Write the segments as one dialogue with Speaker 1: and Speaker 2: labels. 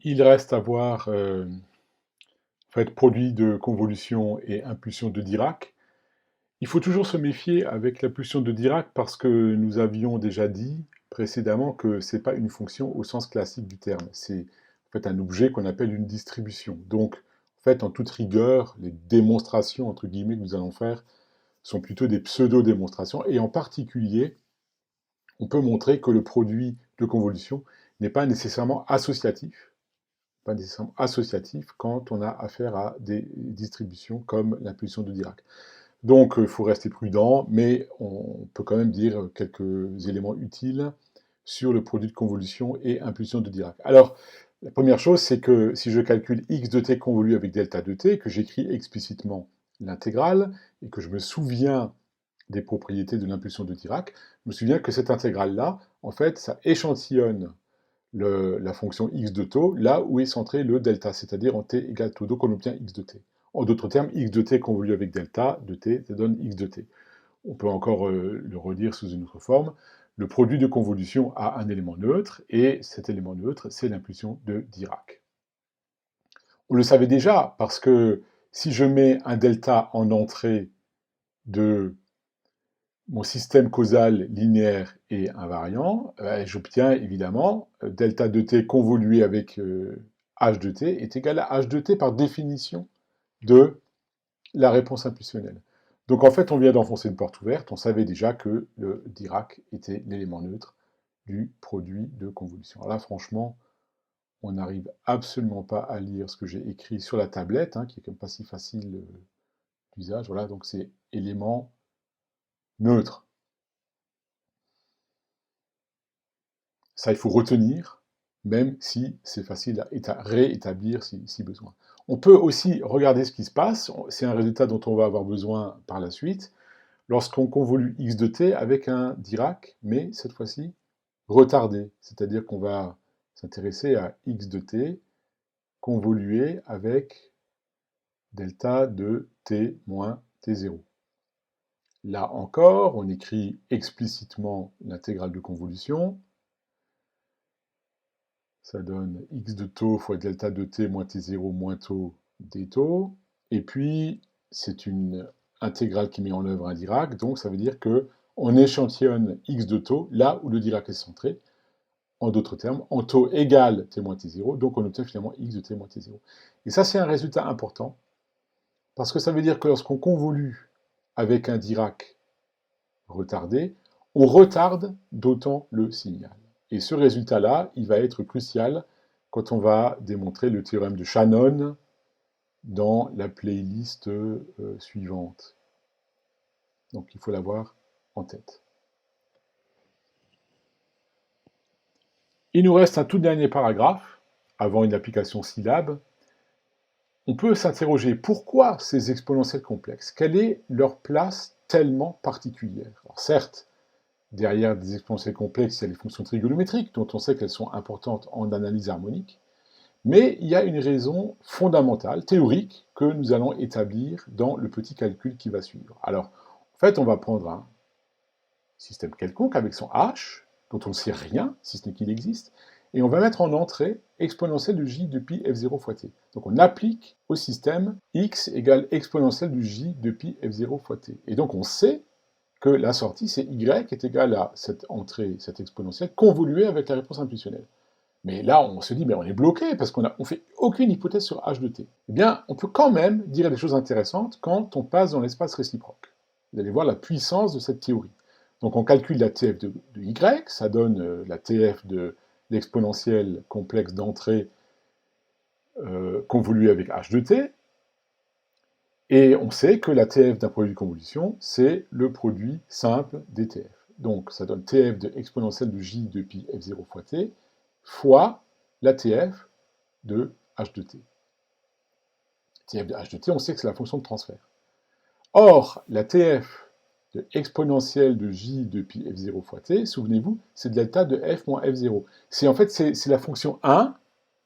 Speaker 1: Il reste à voir en fait, produit de convolution et impulsion de Dirac. Il faut toujours se méfier avec l'impulsion de Dirac parce que nous avions déjà dit précédemment que ce n'est pas une fonction au sens classique du terme. C'est en fait un objet qu'on appelle une distribution. Donc, en fait, en toute rigueur, les démonstrations entre guillemets que nous allons faire sont plutôt des pseudo-démonstrations. Et en particulier, on peut montrer que le produit de convolution n'est pas nécessairement associatif. Pas nécessairement associatif quand on a affaire à des distributions comme l'impulsion de Dirac. Donc, il faut rester prudent, mais on peut quand même dire quelques éléments utiles sur le produit de convolution et impulsion de Dirac. Alors, la première chose, c'est que si je calcule x de t convolu avec delta de t, que j'écris explicitement l'intégrale, et que je me souviens des propriétés de l'impulsion de Dirac, je me souviens que cette intégrale-là, en fait, ça échantillonne la fonction x de taux là où est centré le delta, c'est-à-dire en t égale taux. Donc on obtient x de t. En d'autres termes, x de t convolu avec delta de t, ça donne x de t. On peut encore le redire sous une autre forme. Le produit de convolution a un élément neutre, et cet élément neutre, c'est l'impulsion de Dirac. On le savait déjà, parce que si je mets un delta en entrée de mon système causal linéaire et invariant, j'obtiens évidemment delta de t convolué avec h de t est égal à h de t par définition de la réponse impulsionnelle. Donc en fait, on vient d'enfoncer une porte ouverte, on savait déjà que le Dirac était l'élément neutre du produit de convolution. Alors là, franchement, on n'arrive absolument pas à lire ce que j'ai écrit sur la tablette, qui est quand même pas si facile d'usage. Voilà, donc c'est élément neutre. Ça, il faut retenir, même si c'est facile à réétablir si besoin. On peut aussi regarder ce qui se passe, c'est un résultat dont on va avoir besoin par la suite, lorsqu'on convolue x de t avec un Dirac, mais cette fois-ci retardé, c'est-à-dire qu'on va s'intéresser à x de t convolué avec delta de t moins t0. Là encore, on écrit explicitement l'intégrale de convolution. Ça donne x de taux fois delta de t moins t0 moins taux des taux. Et puis, c'est une intégrale qui met en œuvre un Dirac, donc ça veut dire qu'on échantillonne x de taux là où le Dirac est centré. En d'autres termes, en taux égale t moins t0, donc on obtient finalement x de t moins t0. Et ça, c'est un résultat important, parce que ça veut dire que lorsqu'on convolue avec un Dirac retardé, on retarde d'autant le signal. Et ce résultat-là, il va être crucial quand on va démontrer le théorème de Shannon dans la playlist suivante. Donc il faut l'avoir en tête. Il nous reste un tout dernier paragraphe, avant une application syllabe. On peut s'interroger pourquoi ces exponentielles complexes? Quelle est leur place tellement particulière? Alors certes, derrière des exponentielles complexes, il y a les fonctions trigonométriques, dont on sait qu'elles sont importantes en analyse harmonique, mais il y a une raison fondamentale, théorique, que nous allons établir dans le petit calcul qui va suivre. Alors, en fait, on va prendre un système quelconque avec son h, dont on ne sait rien, si ce n'est qu'il existe, et on va mettre en entrée exponentielle de j de pi f0 fois t. Donc on applique au système x égale exponentielle de j de pi f0 fois t. Et donc on sait que la sortie, c'est y est égal à cette entrée, cette exponentielle, convoluée avec la réponse impulsionnelle. Mais là, on se dit, mais on est bloqué, parce qu'on ne fait aucune hypothèse sur h de t. Eh bien, on peut quand même dire des choses intéressantes quand on passe dans l'espace réciproque. Vous allez voir la puissance de cette théorie. Donc on calcule la tf de y, ça donne la tf de l'exponentielle complexe d'entrée convolue avec h de t, et on sait que la TF d'un produit de convolution, c'est le produit simple des TF. Donc ça donne TF de exponentielle de j de pi f0 fois t, fois la TF de h de t. TF de h de t, on sait que c'est la fonction de transfert. Or, la TF de exponentielle de j de pi f0 fois t, souvenez-vous, c'est delta de f moins f0. En fait, c'est la fonction 1,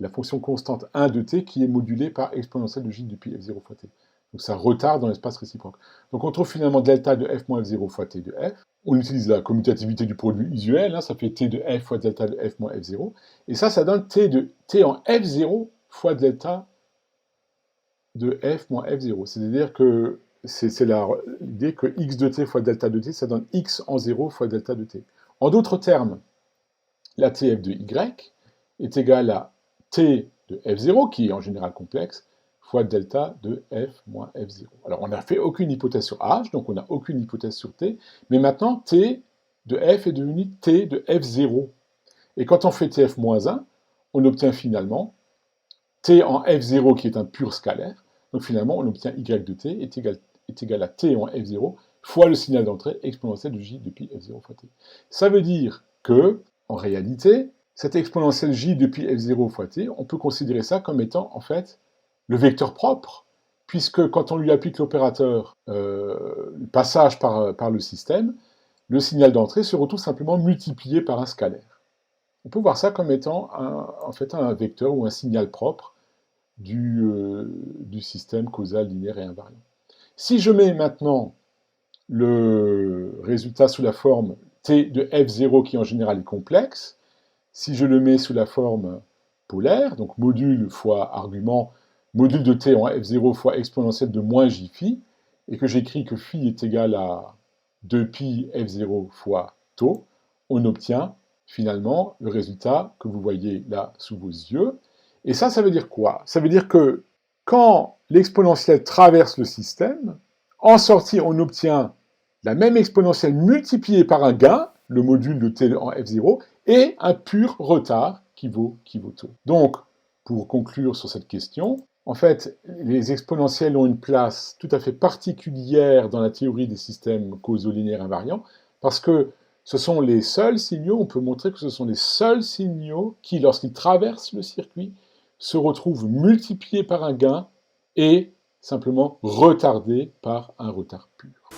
Speaker 1: la fonction constante 1 de t, qui est modulée par exponentielle de j de pi f0 fois t. Donc ça retarde dans l'espace réciproque. Donc on trouve finalement delta de f moins f0 fois t de f. On utilise la commutativité du produit usuel, hein, ça fait t de f fois delta de f moins f0. Et ça donne t en f0 fois delta de f moins f0. C'est-à-dire que c'est l'idée que x de t fois delta de t, ça donne x en 0 fois delta de t. En d'autres termes, la tf de y est égale à t de f0, qui est en général complexe, fois delta de f moins f0. Alors on n'a fait aucune hypothèse sur h, donc on n'a aucune hypothèse sur t, mais maintenant t de f est devenu t de f0. Et quand on fait tf moins 1, on obtient finalement t en f0 qui est un pur scalaire, donc finalement on obtient y de t est égal à t en f0 fois le signal d'entrée exponentielle de j depuis f0 fois t. Ça veut dire que, en réalité, cette exponentielle j depuis f0 fois t, on peut considérer ça comme étant en fait le vecteur propre, puisque quand on lui applique l'opérateur passage par le système, le signal d'entrée se retrouve simplement multiplié par un scalaire. On peut voir ça comme étant en fait un vecteur ou un signal propre du système causal linéaire et invariant. Si je mets maintenant le résultat sous la forme t de f0 qui en général est complexe, si je le mets sous la forme polaire, donc module fois argument, module de t en f0 fois exponentielle de moins j phi, et que j'écris que phi est égal à 2pi f0 fois tau, on obtient finalement le résultat que vous voyez là sous vos yeux. Et ça veut dire quoi? Ça veut dire que quand l'exponentielle traverse le système, en sortie, on obtient la même exponentielle multipliée par un gain, le module de t en f0, et un pur retard qui vaut tau. Donc, pour conclure sur cette question, en fait, les exponentielles ont une place tout à fait particulière dans la théorie des systèmes causaux linéaires invariants, parce que ce sont les seuls signaux, on peut montrer que ce sont les seuls signaux qui, lorsqu'ils traversent le circuit, se retrouvent multipliés par un gain et simplement retardés par un retard pur.